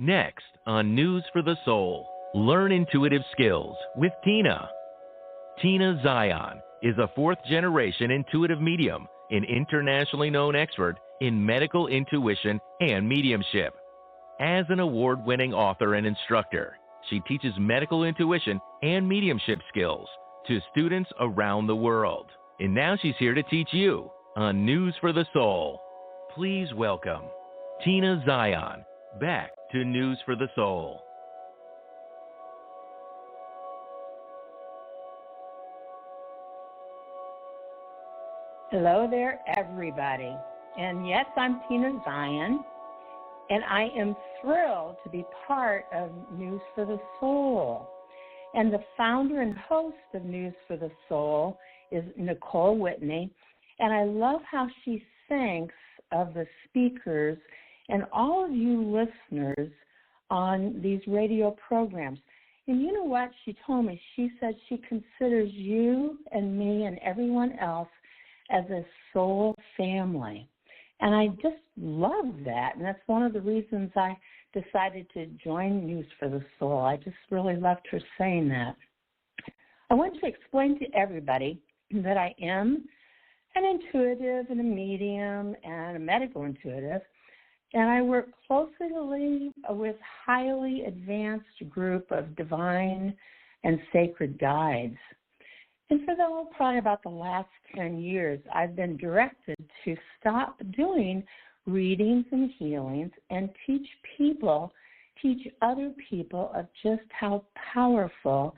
Next on News for the Soul, learn intuitive skills with Tina. Tina Zion is a fourth-generation intuitive medium, an internationally known expert in medical intuition and mediumship. As an award-winning author and instructor, she teaches medical intuition and mediumship skills to students around the world. And now she's here to teach you on News for the Soul. Please welcome Tina Zion back to News for the Soul. Hello there, everybody. And yes, I'm Tina Zion, and I am thrilled to be part of News for the Soul. And the founder and host of News for the Soul is Nicole Whitney, and I love how she thinks of the speakers and all of you listeners on these radio programs. And you know what she told me? She said she considers you and me and everyone else as a soul family. And I just love that. And that's one of the reasons I decided to join News for the Soul. I just really loved her saying that. I want to explain to everybody that I am an intuitive and a medium and a medical intuitive. And I work closely with highly advanced group of divine and sacred guides. And for probably about the last 10 years, I've been directed to stop doing readings and healings and teach other people of just how powerful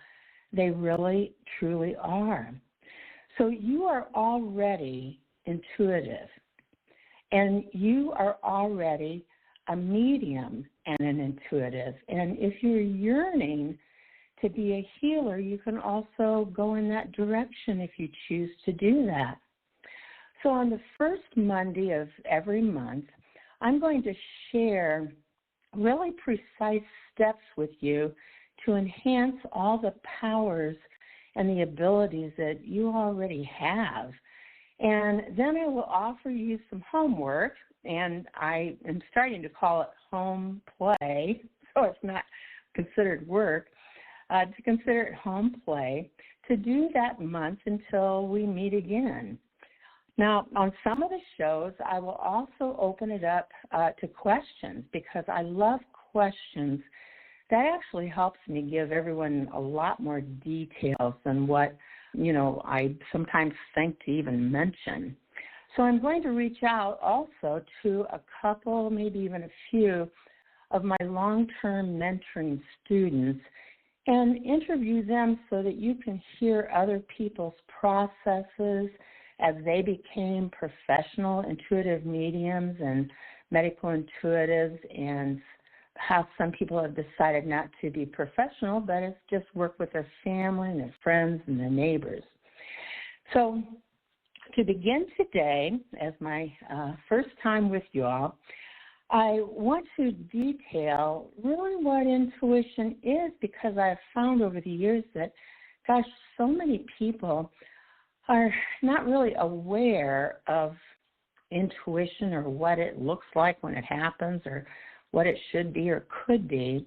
they really, truly are. So you are already intuitive, and you are already a medium and an intuitive. And if you're yearning to be a healer, you can also go in that direction if you choose to do that. So on the first Monday of every month, I'm going to share really precise steps with you to enhance all the powers and the abilities that you already have. And then I will offer you some homework, and I am starting to call it home play, so it's not considered work, to consider it home play, to do that month until we meet again. Now, on some of the shows, I will also open it up to questions, because I love questions. That actually helps me give everyone a lot more details than what, I sometimes think to even mention. So I'm going to reach out also to a couple, maybe even a few, of my long-term mentoring students and interview them so that you can hear other people's processes as they became professional intuitive mediums and medical intuitives, and how some people have decided not to be professional, but it's just work with their family and their friends and their neighbors. So to begin today, as my first time with you all, I want to detail really what intuition is, because I've found over the years that, gosh, so many people are not really aware of intuition or what it looks like when it happens or what it should be or could be.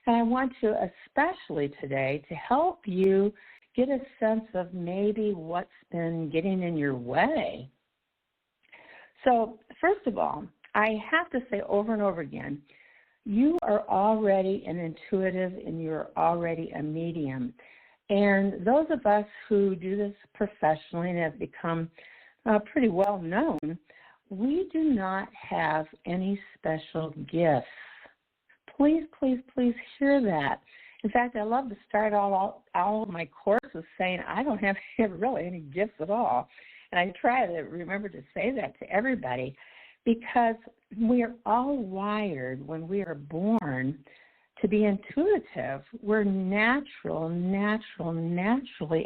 And I want to, especially today, to help you get a sense of maybe what's been getting in your way. So first of all, I have to say over and over again, you are already an intuitive and you're already a medium. And those of us who do this professionally and have become pretty well known, we do not have any special gifts. Please, please, please hear that. In fact, I love to start all of my courses saying I don't have really any gifts at all. And I try to remember to say that to everybody, because we are all wired when we are born to be intuitive. We're naturally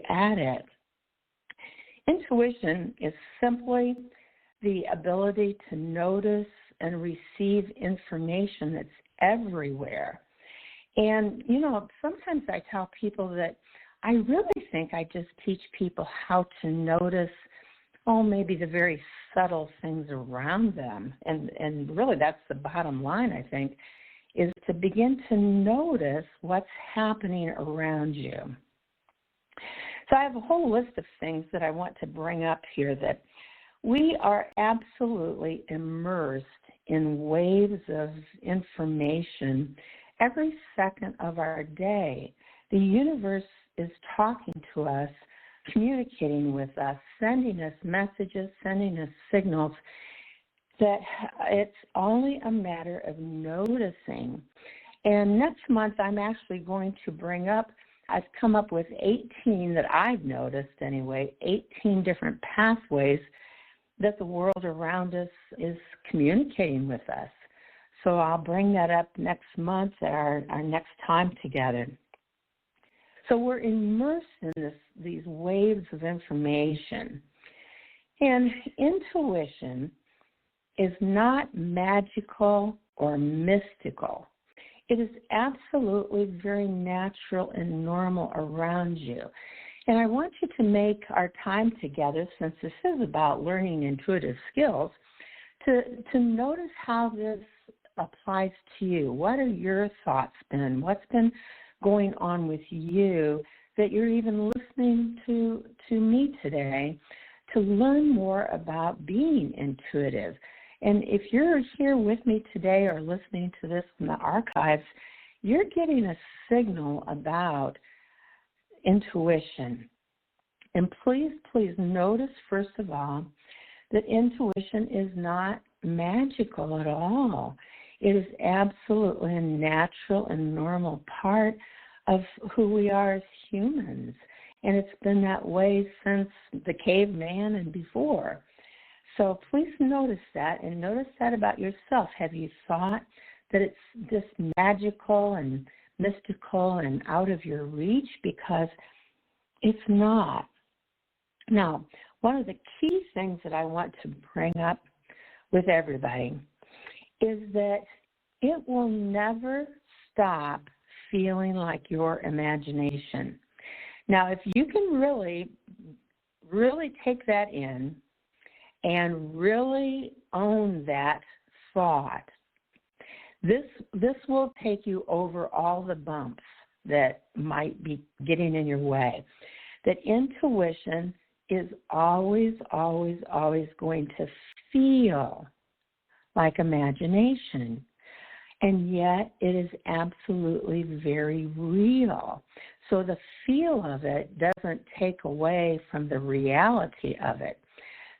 at it. Intuition is simply the ability to notice and receive information that's everywhere. And, sometimes I tell people that I really think I just teach people how to notice, maybe the very subtle things around them. And really that's the bottom line, I think, is to begin to notice what's happening around you. So I have a whole list of things that I want to bring up here that we are absolutely immersed in waves of information every second of our day. The universe is talking to us, communicating with us, sending us messages, sending us signals that it's only a matter of noticing. And next month, I'm actually going to bring up, I've come up with 18 that I've noticed anyway, 18 different pathways that the world around us is communicating with us. So I'll bring that up next month at our next time together. So we're immersed in these waves of information. And intuition is not magical or mystical. It is absolutely very natural and normal around you. And I want you to make our time together, since this is about learning intuitive skills, to notice how this applies to you. What are your thoughts been? What's been going on with you that you're even listening to me today to learn more about being intuitive? And if you're here with me today or listening to this in the archives, you're getting a signal about intuition. And please notice, first of all, that intuition is not magical at all. It is absolutely a natural and normal part of who we are as humans. And it's been that way since the caveman and before. So please notice that, and notice that about yourself. Have you thought that it's just magical and mystical and out of your reach? Because it's not. Now, one of the key things that I want to bring up with everybody is that it will never stop feeling like your imagination. Now, if you can really take that in and really own that thought, this will take you over all the bumps that might be getting in your way. That intuition is always, always, always going to feel like imagination. And yet it is absolutely very real. So the feel of it doesn't take away from the reality of it.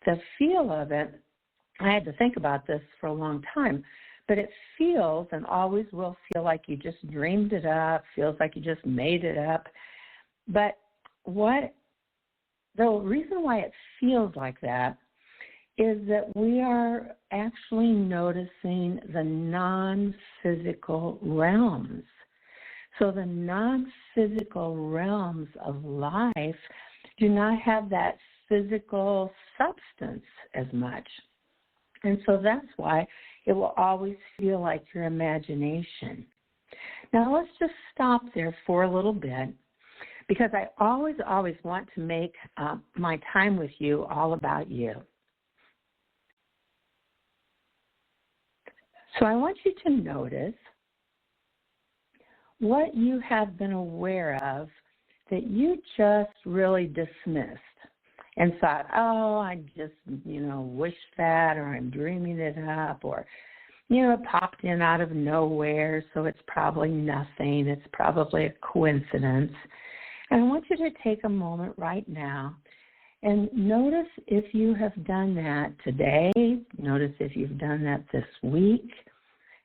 The feel of it, I had to think about this for a long time, but it feels and always will feel like you just dreamed it up, feels like you just made it up. But the reason why it feels like that is that we are actually noticing the non-physical realms. So the non-physical realms of life do not have that physical substance as much. And so that's why it will always feel like your imagination. Now let's just stop there for a little bit, because I always want to make my time with you all about you. So I want you to notice what you have been aware of that you just really dismissed and thought, oh, I just, wish that, or I'm dreaming it up, or, it popped in out of nowhere, so it's probably nothing. It's probably a coincidence. And I want you to take a moment right now and notice if you have done that today. Notice if you've done that this week.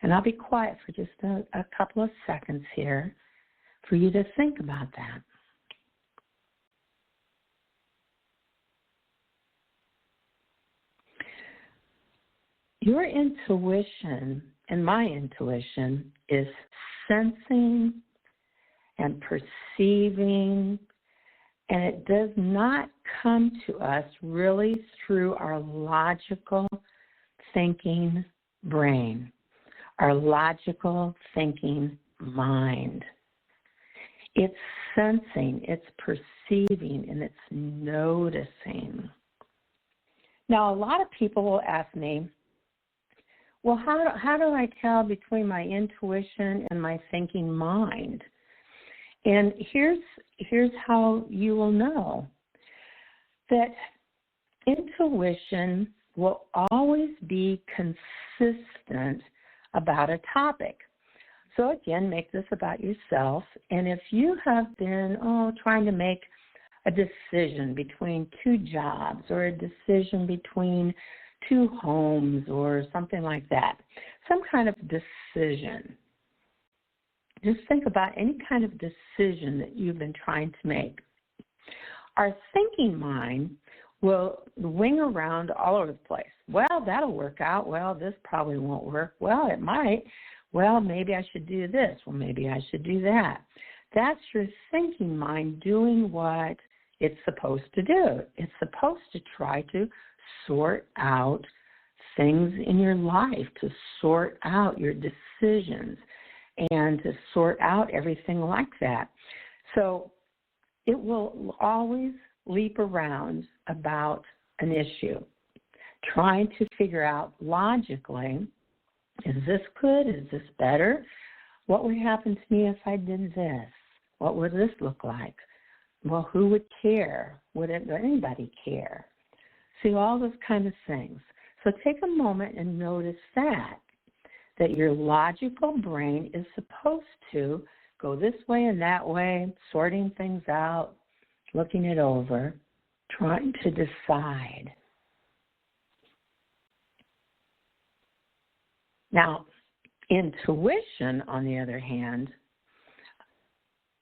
And I'll be quiet for just a couple of seconds here for you to think about that. Your intuition and my intuition is sensing and perceiving, and it does not come to us really through our logical thinking brain, our logical thinking mind. It's sensing, it's perceiving, and it's noticing. Now, a lot of people will ask me, well, how do I tell between my intuition and my thinking mind? And here's how you will know that intuition will always be consistent about a topic. So again, make this about yourself. And if you have been trying to make a decision between two jobs or a decision between two homes or something like that, some kind of decision, just think about any kind of decision that you've been trying to make. Our thinking mind will wing around all over the place. Well, that'll work out. Well, this probably won't work. Well, it might. Well, maybe I should do this. Well, maybe I should do that. That's your thinking mind doing what it's supposed to do. It's supposed to try to sort out things in your life, to sort out your decisions, and to sort out everything like that. So it will always leap around about an issue, trying to figure out logically, is this good? Is this better? What would happen to me if I did this? What would this look like? Well, who would care? Would anybody care? See, all those kind of things. So take a moment and notice that your logical brain is supposed to go this way and that way, sorting things out, looking it over, trying to decide. Now, intuition, on the other hand,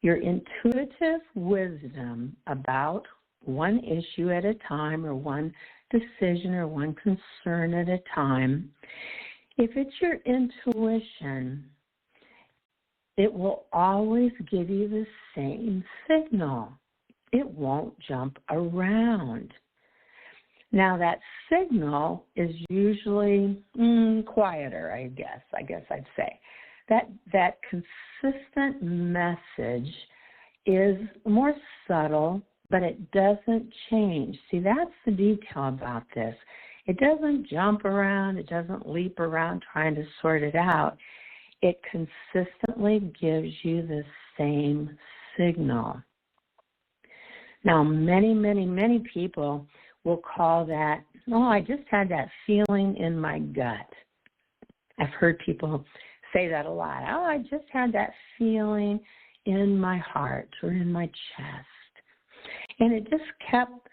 your intuitive wisdom about one issue at a time or one decision or one concern at a time, if it's your intuition, it will always give you the same signal. It won't jump around. Now, that signal is usually quieter, I guess I'd say. That consistent message is more subtle, but it doesn't change. See, that's the detail about this. It doesn't jump around. It doesn't leap around trying to sort it out. It consistently gives you the same signal. Now, many people will call that, I just had that feeling in my gut. I've heard people say that a lot. I just had that feeling in my heart or in my chest. And it just kept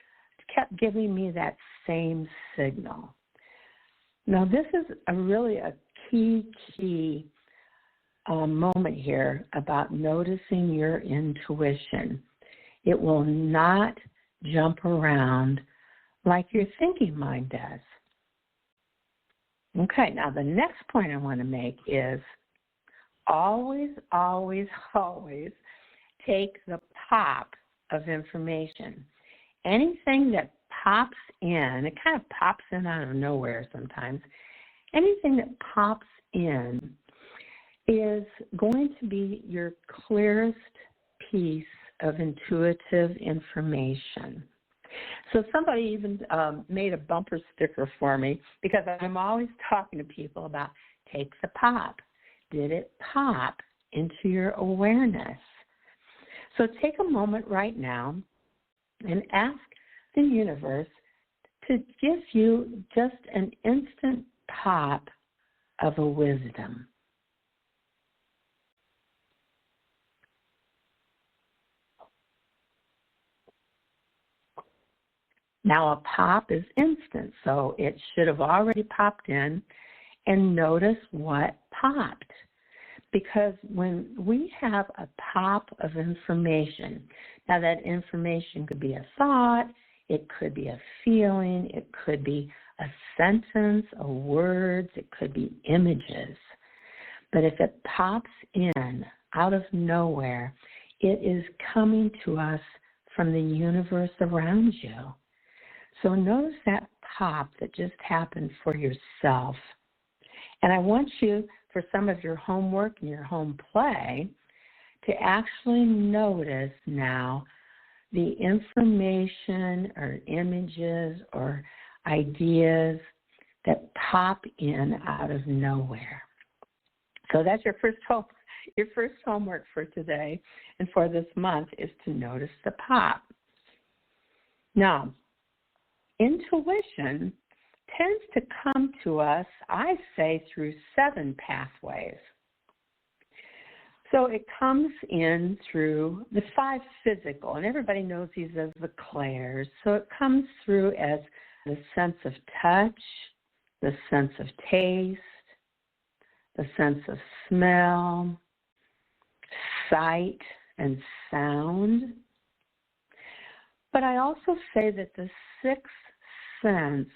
giving me that same signal. Now, this is really a key moment here about noticing your intuition. It will not jump around like your thinking mind does. Okay, now the next point I want to make is always take the pop of information. Anything that pops in, it kind of pops in out of nowhere sometimes, anything that pops in is going to be your clearest piece of intuitive information. So somebody even made a bumper sticker for me because I'm always talking to people about take the pop. Did it pop into your awareness? So take a moment right now and ask the universe to give you just an instant pop of a wisdom. Now, a pop is instant, so it should have already popped in, and notice what popped. Because when we have a pop of information, now that information could be a thought, it could be a feeling, it could be a sentence, a words, it could be images. But if it pops in out of nowhere, it is coming to us from the universe around you. So notice that pop that just happened for yourself. And I want you, for some of your homework and your home play, to actually notice now the information or images or ideas that pop in out of nowhere. So that's your first homework for today and for this month is to notice the pop. Now, intuition tends to come to us, I say, through 7 pathways. So it comes in through the 5 physical, and everybody knows these as the clairs. So it comes through as the sense of touch, the sense of taste, the sense of smell, sight, and sound. But I also say that the 6th sense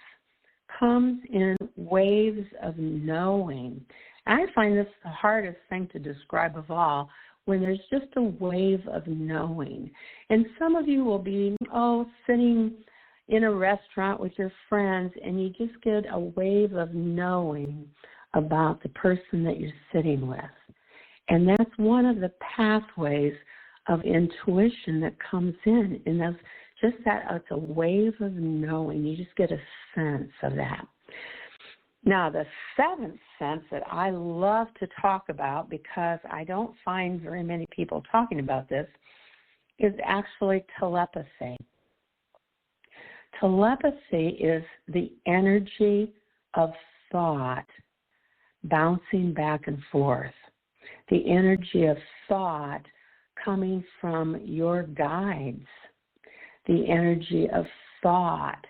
comes in waves of knowing. I find this the hardest thing to describe of all, when there's just a wave of knowing. And some of you will be, sitting in a restaurant with your friends, and you just get a wave of knowing about the person that you're sitting with. And that's one of the pathways of intuition that comes in. And that's just that, it's a wave of knowing. You just get a sense of that. Now, the 7th sense that I love to talk about, because I don't find very many people talking about this, is actually telepathy. Telepathy is the energy of thought bouncing back and forth, the energy of thought coming from your guides, the energy of thought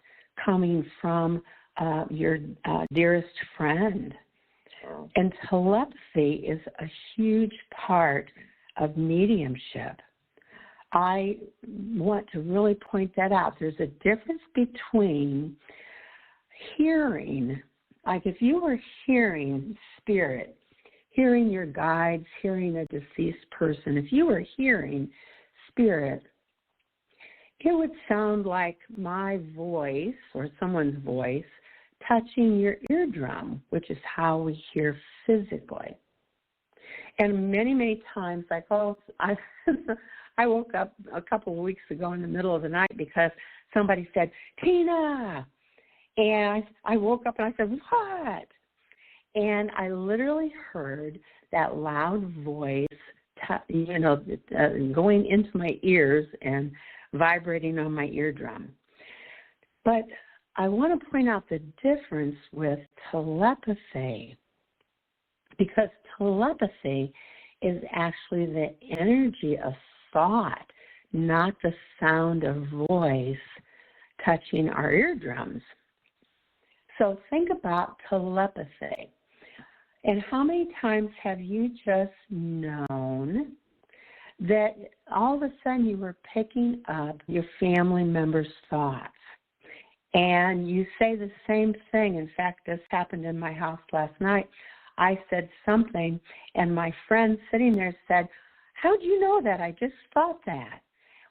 coming from your dearest friend. And telepathy is a huge part of mediumship. I want to really point that out. There's a difference between hearing, like if you were hearing spirit, hearing your guides, hearing a deceased person, if you were hearing spirit, it would sound like my voice or someone's voice touching your eardrum, which is how we hear physically. And many, many times, I woke up a couple of weeks ago in the middle of the night because somebody said, "Tina!" And I woke up and I said, "What?" And I literally heard that loud voice, going into my ears and vibrating on my eardrum. But I want to point out the difference with telepathy, because telepathy is actually the energy of thought, not the sound of voice touching our eardrums. So think about telepathy. And how many times have you just known that all of a sudden you were picking up your family member's thoughts? And you say the same thing. In fact, this happened in my house last night. I said something, and my friend sitting there said, "How'd you know that? I just thought that."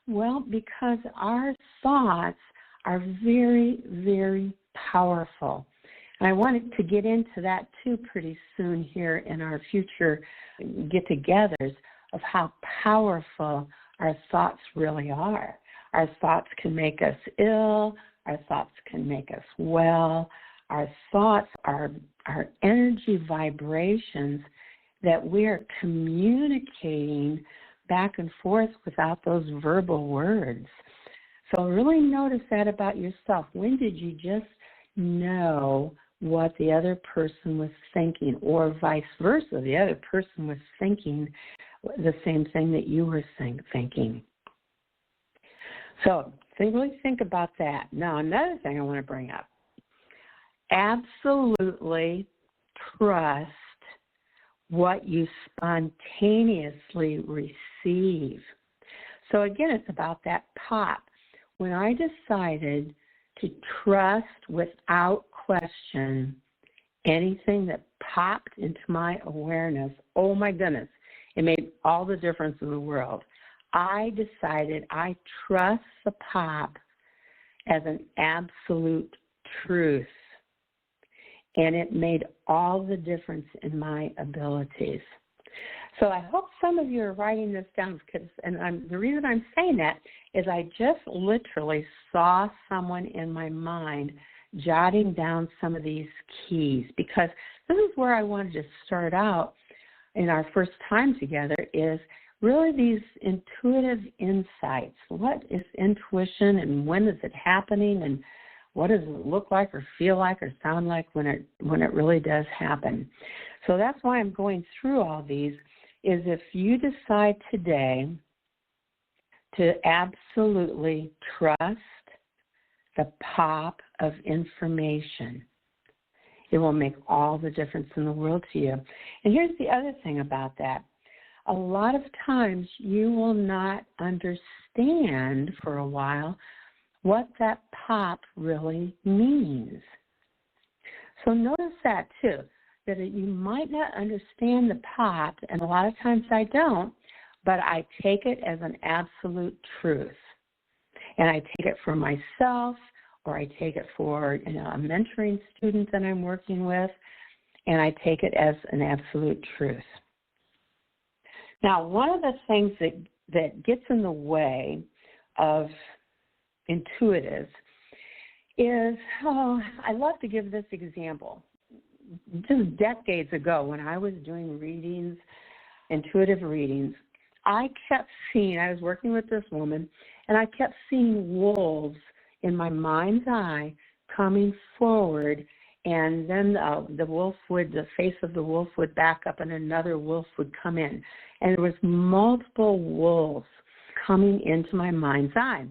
Well, because our thoughts are very, very powerful. And I wanted to get into that too pretty soon here in our future get-togethers of how powerful our thoughts really are. Our thoughts can make us ill. Our thoughts can make us well. Our thoughts are energy vibrations that we are communicating back and forth without those verbal words. So really notice that about yourself. When did you just know what the other person was thinking, or vice versa, the other person was thinking the same thing that you were thinking? So really think about that. Now, another thing I want to bring up. Absolutely trust what you spontaneously receive. So again, it's about that pop. When I decided to trust without question anything that popped into my awareness, oh my goodness, it made all the difference in the world. I decided I trust the pop as an absolute truth. And it made all the difference in my abilities. So I hope some of you are writing this down, because, the reason I'm saying that is I just literally saw someone in my mind jotting down some of these keys, because this is where I wanted to start out in our first time together, is really these intuitive insights. What is intuition, and when is it happening, and what does it look like or feel like or sound like when it really does happen? So that's why I'm going through all these, is if you decide today to absolutely trust the pop of information, it will make all the difference in the world to you. And here's the other thing about that. A lot of times you will not understand for a while what that pop really means. So notice that too, that you might not understand the pop, and a lot of times I don't, but I take it as an absolute truth. And I take it for myself, or I take it for a mentoring student that I'm working with, and I take it as an absolute truth. Now, one of the things that gets in the way of intuitives is, I love to give this example. Just decades ago, when I was doing readings, intuitive readings, I was working with this woman, and I kept seeing wolves in my mind's eye coming forward, and then the face of the wolf would back up, and another wolf would come in. And there was multiple wolves coming into my mind's eye.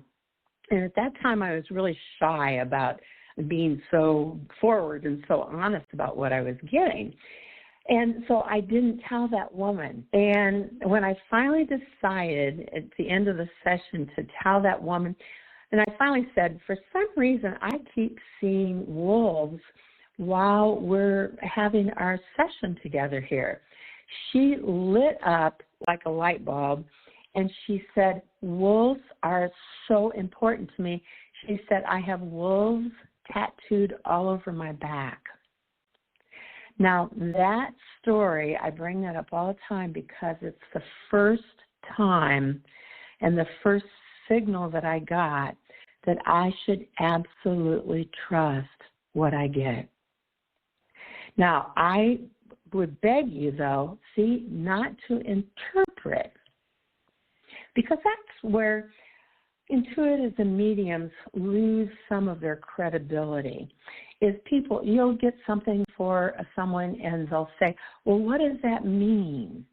And at that time, I was really shy about being so forward and so honest about what I was getting. And so I didn't tell that woman. And when I finally decided at the end of the session to tell that woman, and I finally said, for some reason, I keep seeing wolves while we're having our session together here. She lit up like a light bulb, and she said, wolves are so important to me. She said, I have wolves tattooed all over my back. Now, that story, I bring that up all the time because it's the first time and the first signal that I got that I should absolutely trust what I get. Now, I would beg you, though, not to interpret, because that's where intuitives and mediums lose some of their credibility. Is people, you'll get something for someone and they'll say, well, what does that mean?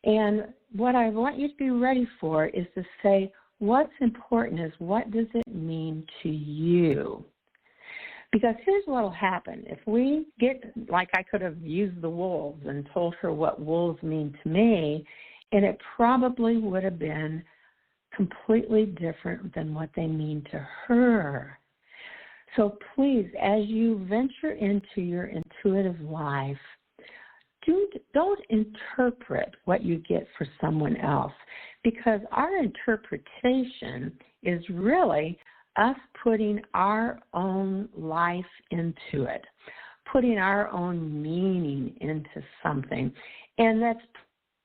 And what I want you to be ready for is to say, what's important is, what does it mean to you? Because here's what will happen. If we get, like I could have used the wolves and told her what wolves mean to me, and it probably would have been completely different than what they mean to her. So please, as you venture into your intuitive life, don't interpret what you get for someone else, because our interpretation is really us putting our own life into it, putting our own meaning into something. And that's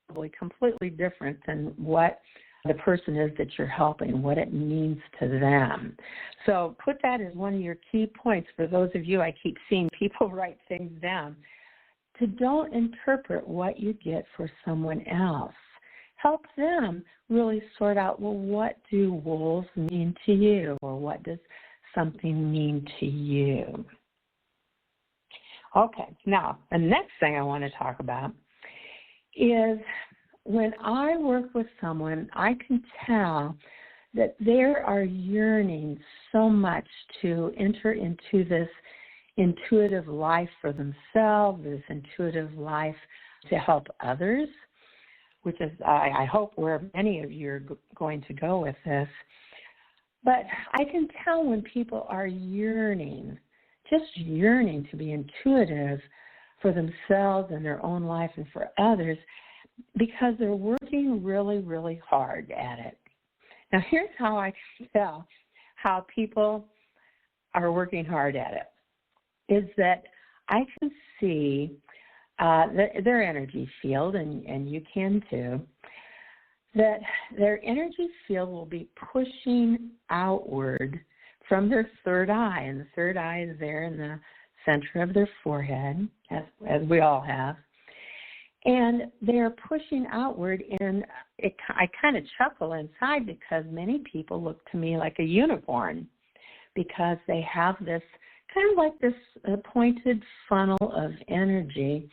probably completely different than what the person is that you're helping, what it means to them. So put that as one of your key points for those of you, I keep seeing people write things down, to don't interpret what you get for someone else. Help them really sort out, well, what do wolves mean to you, or what does something mean to you? Okay, now the next thing I want to talk about is when I work with someone, I can tell that they are yearning so much to enter into this intuitive life for themselves, this intuitive life to help others, which is, I hope, where many of you are going to go with this. But I can tell when people are yearning, just yearning to be intuitive for themselves and their own life and for others, because they're working really, really hard at it. Now, here's how I can tell how people are working hard at it, is that I can see their energy field, and you can too, that their energy field will be pushing outward from their third eye, and the third eye is there in the center of their forehead, as we all have. And they're pushing outward, and I kind of chuckle inside because many people look to me like a unicorn because they have this kind of like this pointed funnel of energy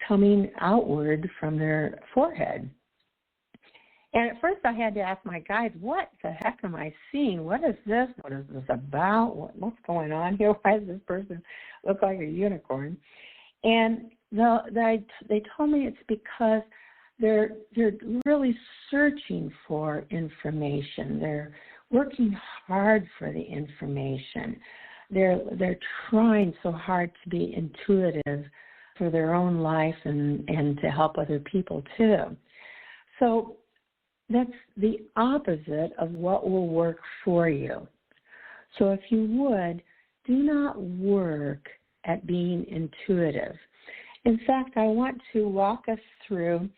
coming outward from their forehead. And at first I had to ask my guides, what the heck am I seeing? What is this? What is this about? What's going on here? Why does this person look like a unicorn? And they told me it's because they're really searching for information. They're working hard for the information. They're trying so hard to be intuitive for their own life and to help other people too. So that's the opposite of what will work for you. So if you would, do not work at being intuitive. In fact, I want to walk us through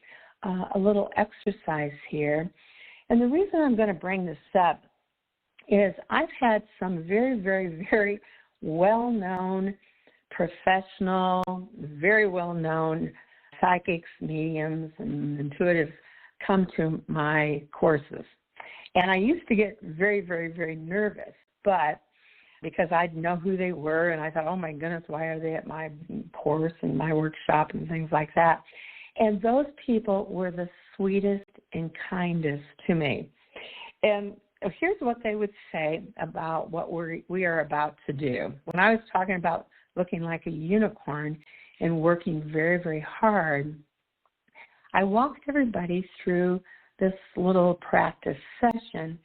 a little exercise here. And the reason I'm going to bring this up is I've had some very, very, very well-known, professional, very well-known psychics, mediums, and intuitives come to my courses. And I used to get very, very, very nervous, but because I'd know who they were, and I thought, oh my goodness, why are they at my course and my workshop and things like that? And those people were the sweetest and kindest to me. And here's what they would say about what we are about to do. When I was talking about looking like a unicorn and working very, very hard, I walked everybody through this little practice session,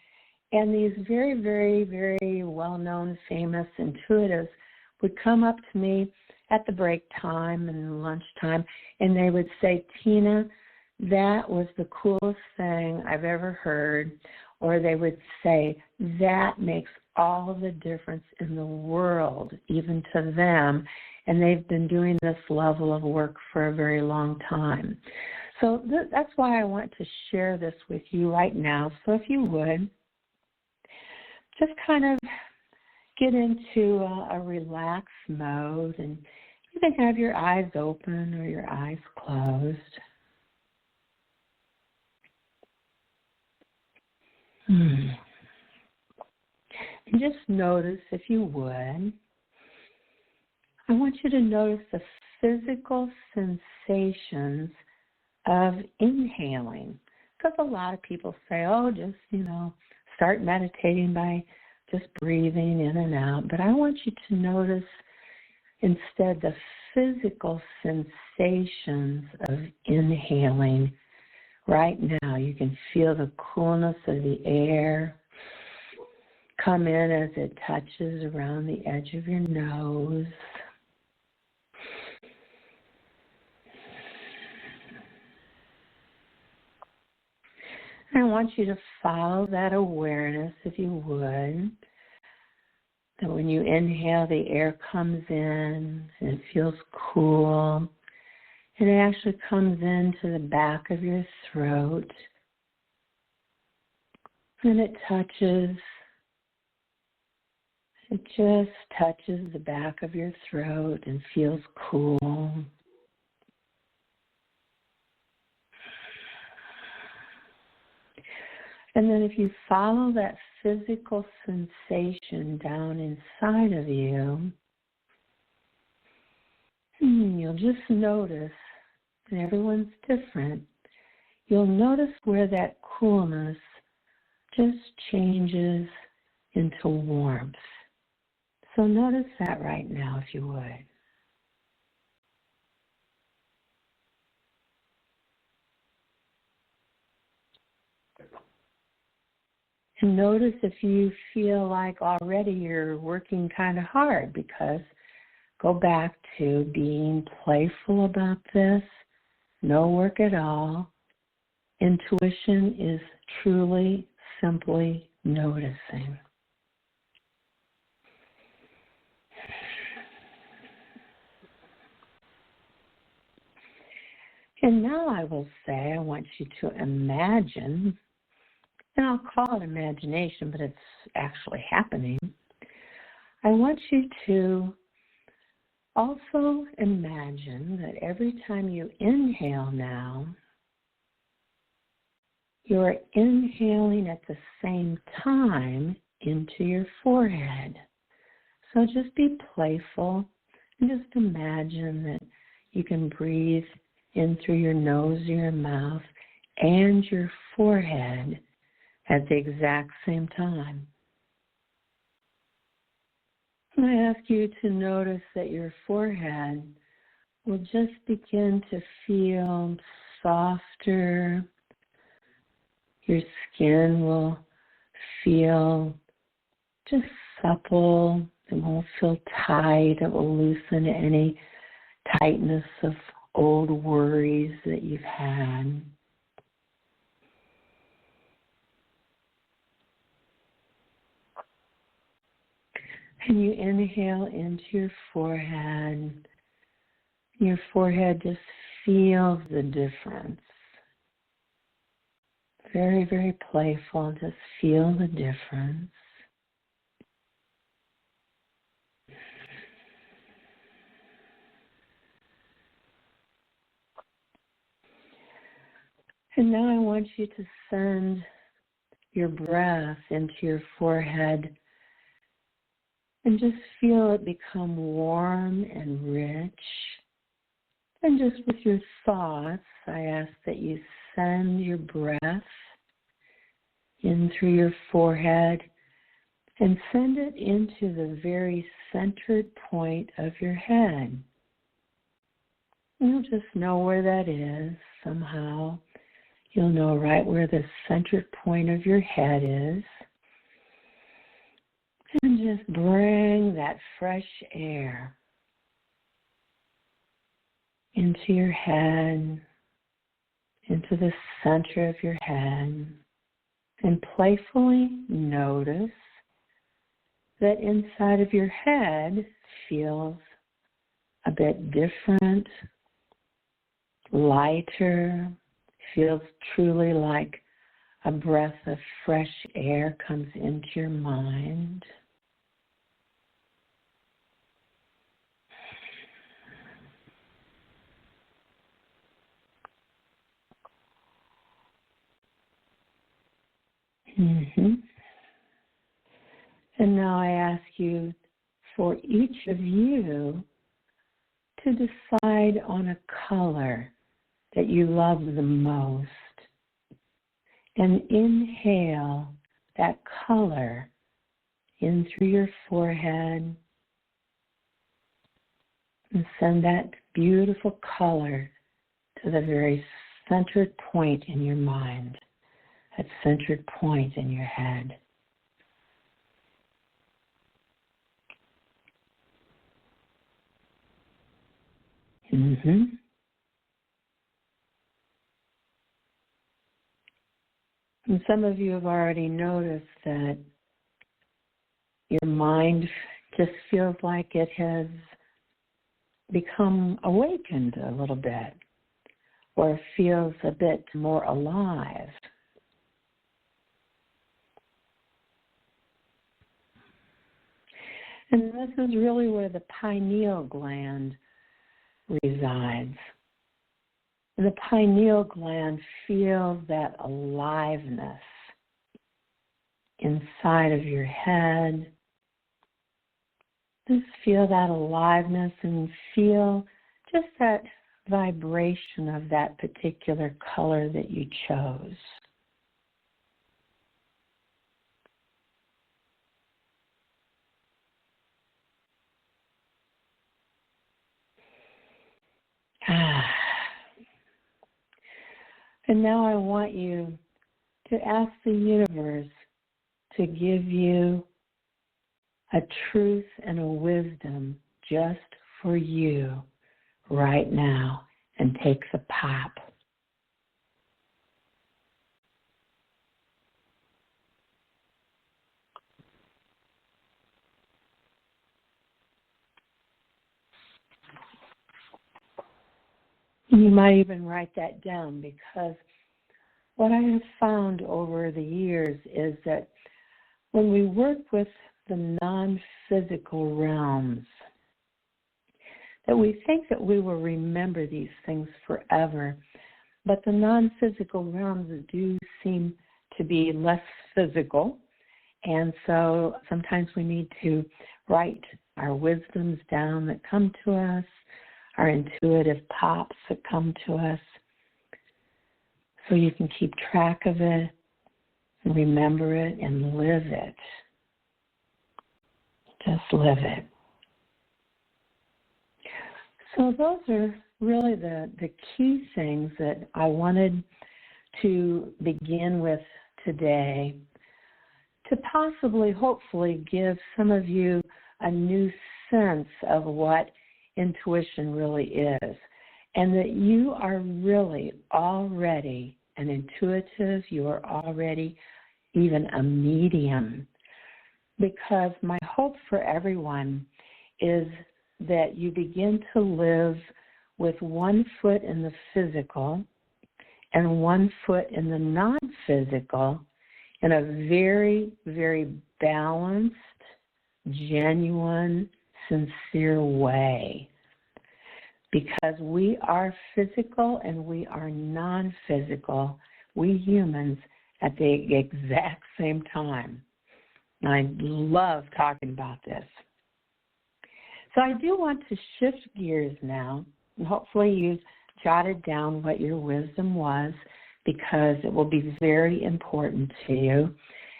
and these very, very, very well-known, famous intuitives would come up to me at the break time and lunchtime, and they would say, Tina, that was the coolest thing I've ever heard. Or they would say, that makes all the difference in the world, even to them, and they've been doing this level of work for a very long time. So that's why I want to share this with you right now. So if you would, just kind of get into a relaxed mode, and you can have your eyes open or your eyes closed. And just notice, if you would, I want you to notice the physical sensations of inhaling. Because a lot of people say, oh, just, start meditating by just breathing in and out. But I want you to notice instead the physical sensations of inhaling. Right now, you can feel the coolness of the air come in as it touches around the edge of your nose. And I want you to follow that awareness, if you would, that when you inhale, the air comes in and it feels cool. And it actually comes into the back of your throat. And it just touches the back of your throat and feels cool. And then if you follow that physical sensation down inside of you, you'll just notice, and everyone's different, you'll notice where that coolness just changes into warmth. So notice that right now, if you would. And notice if you feel like already you're working kind of hard, because go back to being playful about this, no work at all. Intuition is truly, simply noticing. And now I will say, I want you to imagine, and I'll call it imagination, but it's actually happening, I want you to also imagine that every time you inhale now, you're inhaling at the same time into your forehead. So just be playful and just imagine that you can breathe in through your nose, your mouth, and your forehead at the exact same time. And I ask you to notice that your forehead will just begin to feel softer. Your skin will feel just supple. It won't feel tight. It will loosen any tightness of old worries that you've had. And you inhale into your forehead. Your forehead just feels the difference. Very, very playful. Just feel the difference. And now I want you to send your breath into your forehead and just feel it become warm and rich. And just with your thoughts, I ask that you send your breath in through your forehead and send it into the very centered point of your head. You'll just know where that is somehow. You'll know right where the centered point of your head is. And just bring that fresh air into your head, into the center of your head, and playfully notice that inside of your head feels a bit different, lighter, feels truly like a breath of fresh air comes into your mind. And now I ask you, for each of you, to decide on a color that you love the most. And inhale that color in through your forehead and send that beautiful color to the very centered point in your mind, that centered point in your head. And some of you have already noticed that your mind just feels like it has become awakened a little bit, or feels a bit more alive. And this is really where the pineal gland resides. And the pineal gland feels that aliveness inside of your head. Just feel that aliveness and feel just that vibration of that particular color that you chose. And now I want you to ask the universe to give you a truth and a wisdom just for you right now, and take the pop. You might even write that down, because what I have found over the years is that when we work with the non-physical realms. That we think that we will remember these things forever, but the non-physical realms do seem to be less physical, and so sometimes we need to write our wisdoms down that come to us, our intuitive pops that come to us, so you can keep track of it, and remember it, and live it. Just live it. So those are really the key things that I wanted to begin with today, to possibly, hopefully, give some of you a new sense of what intuition really is, and that you are really already an intuitive, you are already even a medium, because my hope for everyone is that you begin to live with one foot in the physical and one foot in the non-physical in a very, very balanced, genuine, sincere way. Because we are physical and we are non-physical, we humans, at the exact same time. And I love talking about this. So I do want to shift gears now, and hopefully you jotted down what your wisdom was, because it will be very important to you.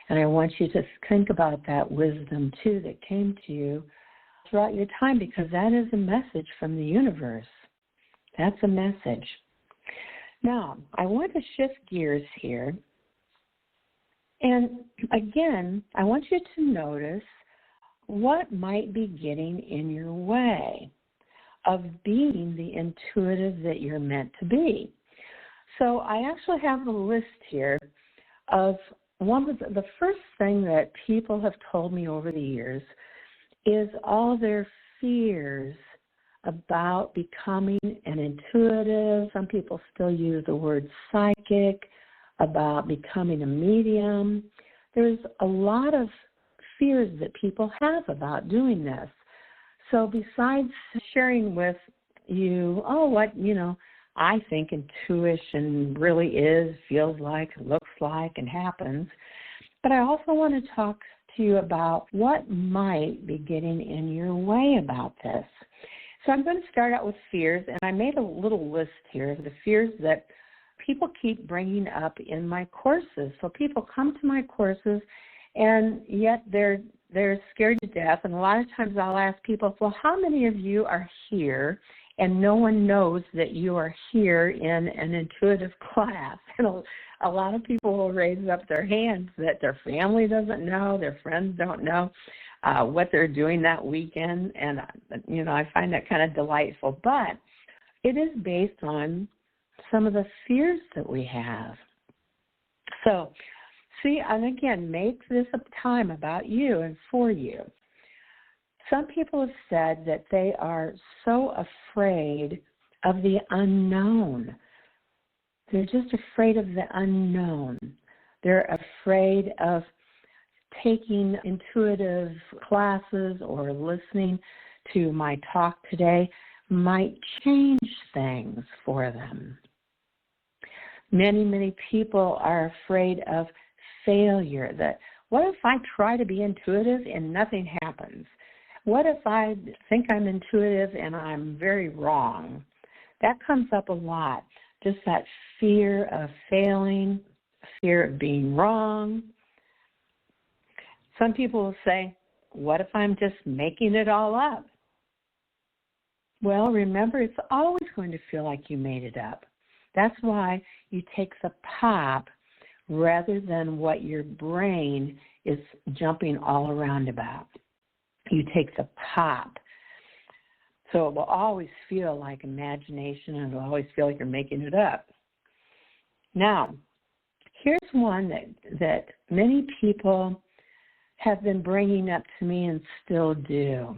And I want you to think about that wisdom, too, that came to you throughout your time, because that is a message from the universe. That's a message. Now, I want to shift gears here. And again, I want you to notice what might be getting in your way of being the intuitive that you're meant to be. So I actually have a list here of one of the first thing that people have told me over the years is all their fears about becoming an intuitive. Some people still use the word psychic, about becoming a medium. There's a lot of fears that people have about doing this. So besides sharing with you, what I think intuition really is, feels like, looks like, and happens, but I also want to talk to you about what might be getting in your way about this. So I'm going to start out with fears, and I made a little list here of the fears that people keep bringing up in my courses. So people come to my courses, and yet they're scared to death. And a lot of times I'll ask people, well, how many of you are here and no one knows that you are here in an intuitive class? And a lot of people will raise up their hands that their family doesn't know, their friends don't know what they're doing that weekend. And, I find that kind of delightful. But it is based on some of the fears that we have. So, see, and again, make this a time about you and for you. Some people have said that they are so afraid of the unknown. They're just afraid of the unknown. They're afraid of taking intuitive classes or listening to my talk today might change things for them. Many, many people are afraid of failure. That what if I try to be intuitive and nothing happens? What if I think I'm intuitive and I'm very wrong? That comes up a lot. Just that fear of failing, fear of being wrong. Some people will say, what if I'm just making it all up? Well, remember, it's always going to feel like you made it up. That's why you take the pop rather than what your brain is jumping all around about. You take the pop. So it will always feel like imagination, and it will always feel like you're making it up. Now, here's one that many people have been bringing up to me and still do.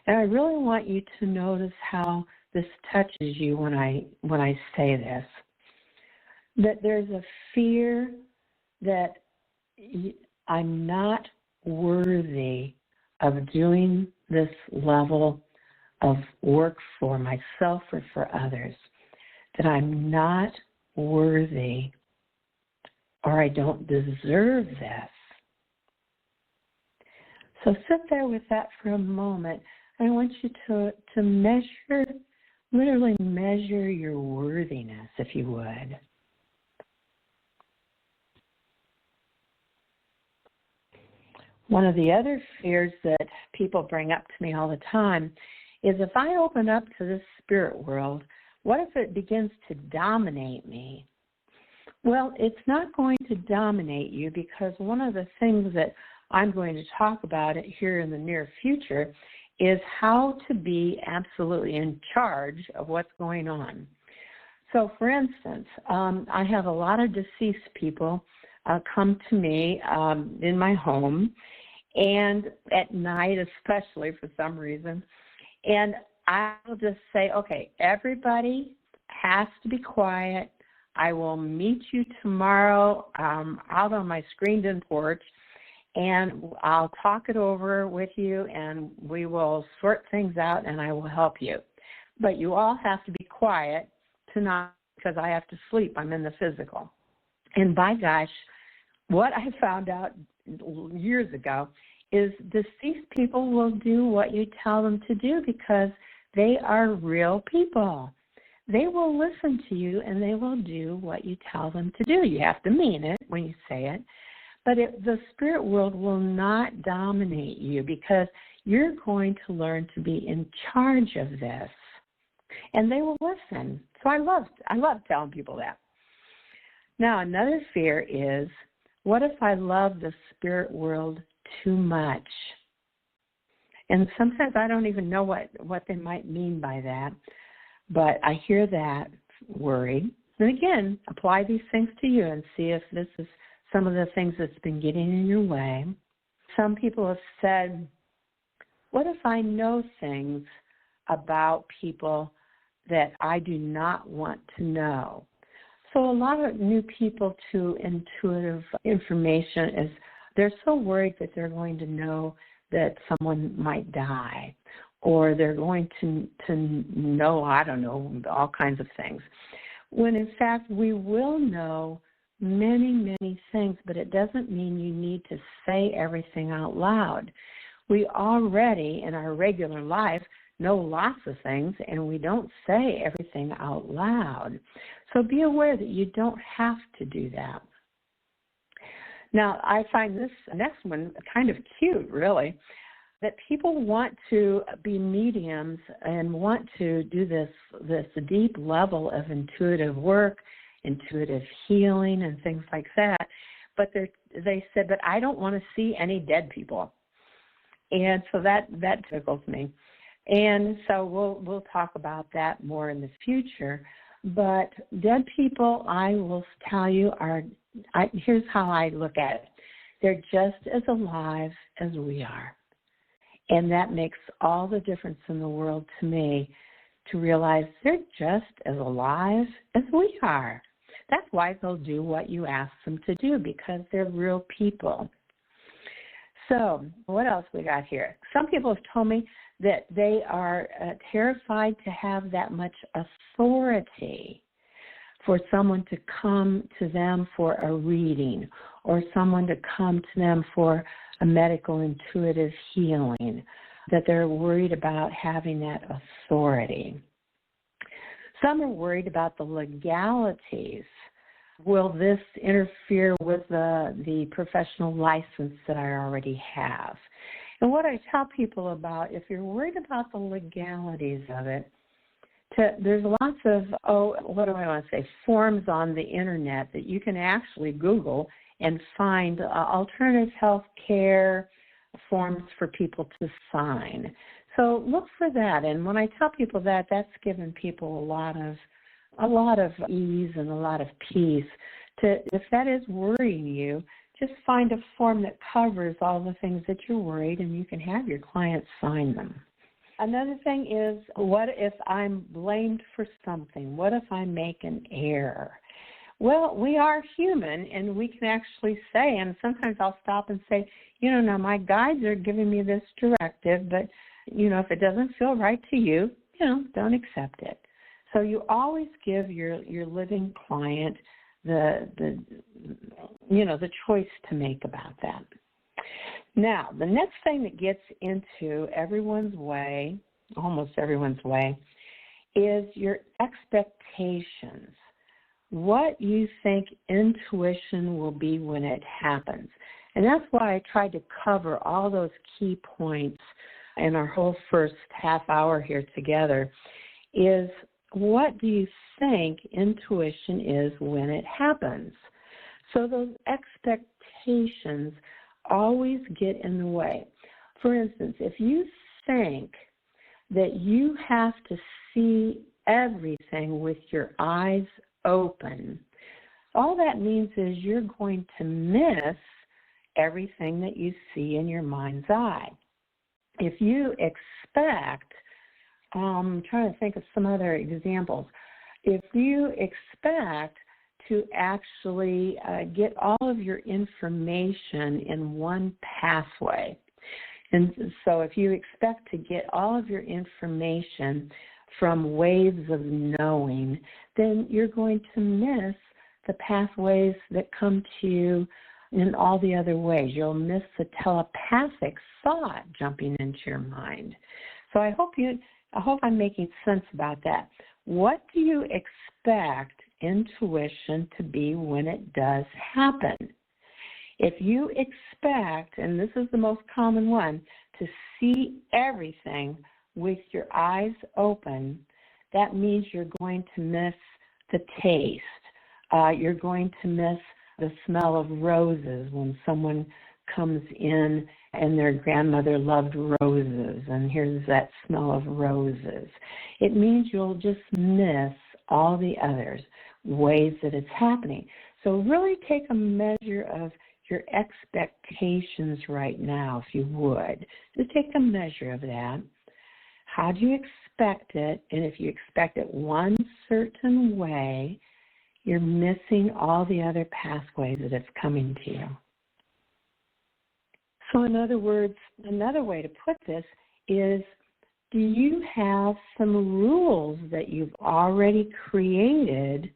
And I really want you to notice how this touches you when I say this. That there's a fear that I'm not worthy of doing this level of work for myself or for others, that I'm not worthy or I don't deserve this. So sit there with that for a moment. I want you to measure, literally measure your worthiness, if you would. One of the other fears that people bring up to me all the time is if I open up to this spirit world, what if it begins to dominate me? Well, it's not going to dominate you, because one of the things that I'm going to talk about it here in the near future is how to be absolutely in charge of what's going on. So, for instance, I have a lot of deceased people come to me in my home, and at night especially for some reason, and I'll just say, okay, everybody has to be quiet. I will meet you tomorrow out on my screened-in porch, and I'll talk it over with you, and we will sort things out, and I will help you. But you all have to be quiet tonight because I have to sleep. I'm in the physical. And by gosh, what I found out years ago is deceased people will do what you tell them to do because they are real people. They will listen to you, and they will do what you tell them to do. You have to mean it when you say it. But the spirit world will not dominate you because you're going to learn to be in charge of this. And they will listen. So I love telling people that. Now, another fear is, what if I love the spirit world too much? And sometimes I don't even know what they might mean by that. But I hear that worry. And again, apply these things to you and see if this is some of the things that's been getting in your way. Some people have said, what if I know things about people that I do not want to know? So a lot of new people to intuitive information is they're so worried that they're going to know that someone might die, or they're going to know, I don't know, all kinds of things. When in fact we will know many, many things, but it doesn't mean you need to say everything out loud. We already, in our regular life, know lots of things, and we don't say everything out loud. So be aware that you don't have to do that. Now, I find this next one kind of cute, really, that people want to be mediums and want to do this deep level of intuitive work, intuitive healing, and things like that. But they said, but I don't want to see any dead people. And so that tickles me. And so we'll talk about that more in the future. But dead people, I will tell you, here's how I look at it. They're just as alive as we are. And that makes all the difference in the world to me, to realize they're just as alive as we are. That's why they'll do what you ask them to do, because they're real people. So what else we got here? Some people have told me that they are terrified to have that much authority for someone to come to them for a reading, or someone to come to them for a medical intuitive healing, that they're worried about having that authority. Some are worried about the legalities. Will this interfere with the professional license that I already have? And what I tell people about, if you're worried about the legalities of it, there's lots of, forms on the internet that you can actually Google and find alternative health care forms for people to sign. So look for that. And when I tell people that, that's given people a lot of ease and a lot of peace. If that is worrying you, just find a form that covers all the things that you're worried, and you can have your clients sign them. Another thing is, what if I'm blamed for something? What if I make an error? Well, we are human, and we can actually say, and sometimes I'll stop and say, now my guides are giving me this directive, but, if it doesn't feel right to you, don't accept it. So you always give your living client the choice to make about that. Now, the next thing that gets into everyone's way, almost everyone's way, is your expectations. What you think intuition will be when it happens. And that's why I tried to cover all those key points in our whole first half hour here together, is what do you think intuition is when it happens? So those expectations always get in the way. For instance, if you think that you have to see everything with your eyes open, all that means is you're going to miss everything that you see in your mind's eye. If you expect, I'm trying to think of some other examples. If you expect to actually get all of your information in one pathway, and so if you expect to get all of your information from waves of knowing, then you're going to miss the pathways that come to you in all the other ways. You'll miss the telepathic thought jumping into your mind. So I hope I'm making sense about that. What do you expect intuition to be when it does happen? If you expect, and this is the most common one, to see everything with your eyes open, that means you're going to miss the taste. You're going to miss the smell of roses when someone comes in and their grandmother loved roses, and here's that smell of roses. It means you'll just miss all the others, ways that it's happening. So really take a measure of your expectations right now, if you would. Just take a measure of that. How do you expect it? And if you expect it one certain way, you're missing all the other pathways that it's coming to you. So in other words, another way to put this is, do you have some rules that you've already created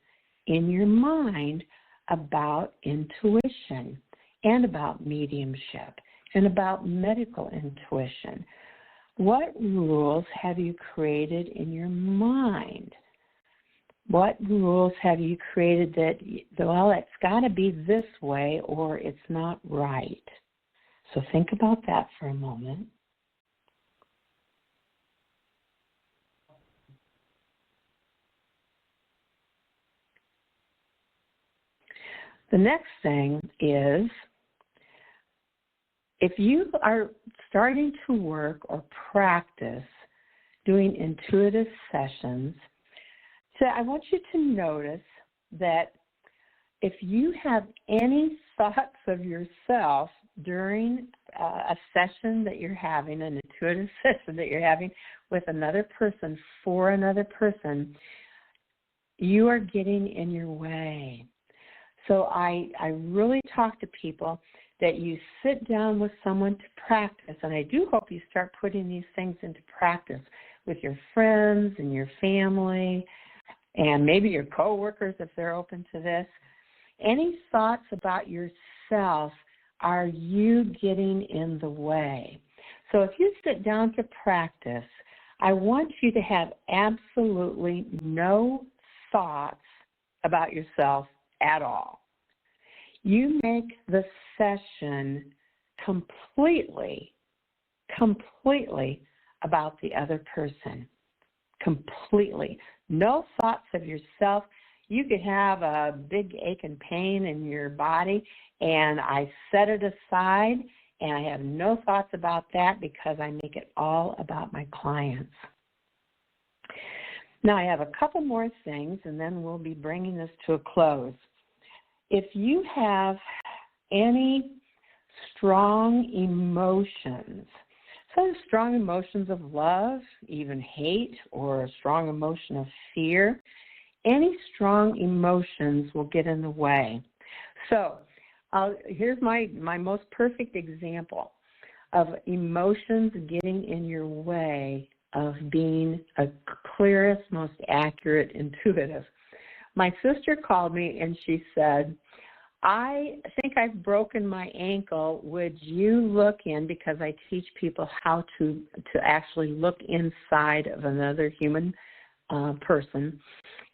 in your mind about intuition and about mediumship and about medical intuition? What rules have you created in your mind? What rules have you created that, well, it's got to be this way or it's not right? So think about that for a moment. The next thing is, if you are starting to work or practice doing intuitive sessions, so I want you to notice that if you have any thoughts of yourself during a session that you're having, an intuitive session that you're having with another person, for another person, you are getting in your way. So I really talk to people that you sit down with someone to practice, and I do hope you start putting these things into practice with your friends and your family and maybe your coworkers if they're open to this. Any thoughts about yourself, are you getting in the way? So if you sit down to practice, I want you to have absolutely no thoughts about yourself at all. You make the session completely about the other person. Completely. No thoughts of yourself. You could have a big ache and pain in your body, and I set it aside, and I have no thoughts about that because I make it all about my clients. Now, I have a couple more things, and then we'll be bringing this to a close. If you have any strong emotions, some strong emotions of love, even hate, or a strong emotion of fear, any strong emotions will get in the way. So here's my most perfect example of emotions getting in your way of being a clearest, most accurate intuitive. My sister called me and she said, I think I've broken my ankle. Would you look in, because I teach people how to actually look inside of another human person.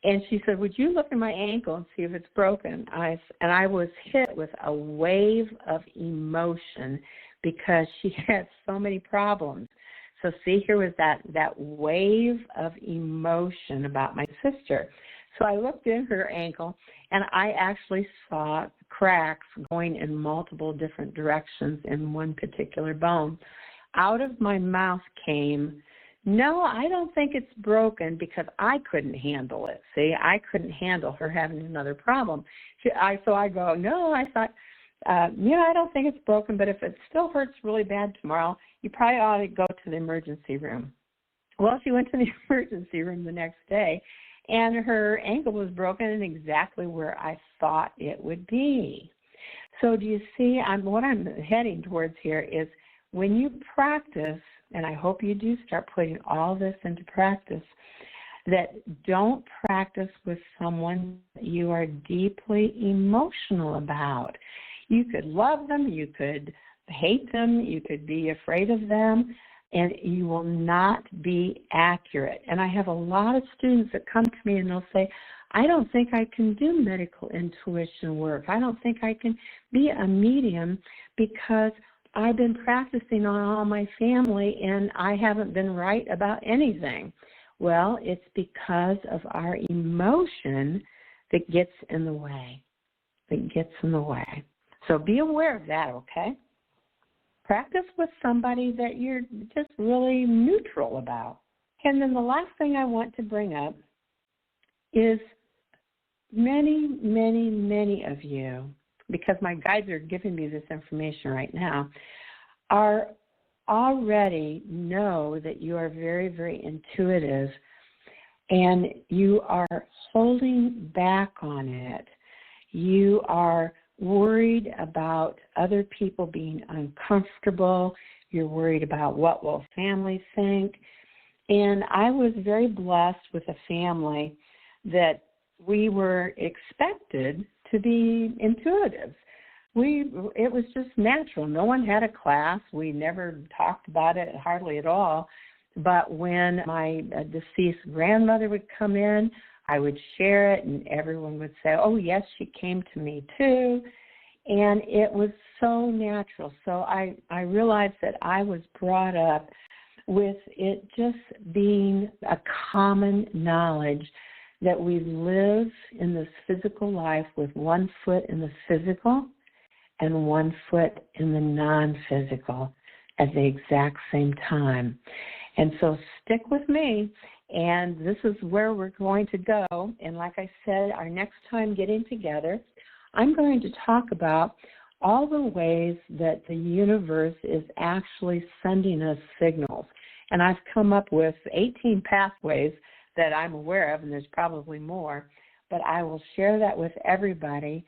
And she said, would you look at my ankle and see if it's broken? And I was hit with a wave of emotion because she had so many problems. So see, here was that wave of emotion about my sister. So I looked in her ankle, and I actually saw cracks going in multiple different directions in one particular bone. Out of my mouth came, no, I don't think it's broken, because I couldn't handle it. See, I couldn't handle her having another problem. So I go, no, I thought, I don't think it's broken, but if it still hurts really bad tomorrow, you probably ought to go to the emergency room. Well, she went to the emergency room the next day, and her ankle was broken in exactly where I thought it would be. So do you see, what I'm heading towards here is when you practice, and I hope you do start putting all this into practice, that don't practice with someone you are deeply emotional about. You could love them, you could hate them, you could be afraid of them, and you will not be accurate. And I have a lot of students that come to me and they'll say, I don't think I can do medical intuition work. I don't think I can be a medium because I've been practicing on all my family and I haven't been right about anything. Well, it's because of our emotion that gets in the way, So be aware of that, okay? Practice with somebody that you're just really neutral about. And then the last thing I want to bring up is many, many, many of you, because my guides are giving me this information right now, are already know that you are very, very intuitive, and you are holding back on it. You are worried about other people being uncomfortable. You're worried about what will family think. And I was very blessed with a family that we were expected to be intuitive. It was just natural. No one had a class. We never talked about it hardly at all. But when my deceased grandmother would come in, I would share it, and everyone would say, oh, yes, she came to me too. And it was so natural. So I realized that I was brought up with it just being a common knowledge that we live in this physical life with one foot in the physical and one foot in the non-physical at the exact same time. And so stick with me, and this is where we're going to go. And like I said, our next time getting together, I'm going to talk about all the ways that the universe is actually sending us signals. And I've come up with 18 pathways that I'm aware of, and there's probably more, but I will share that with everybody.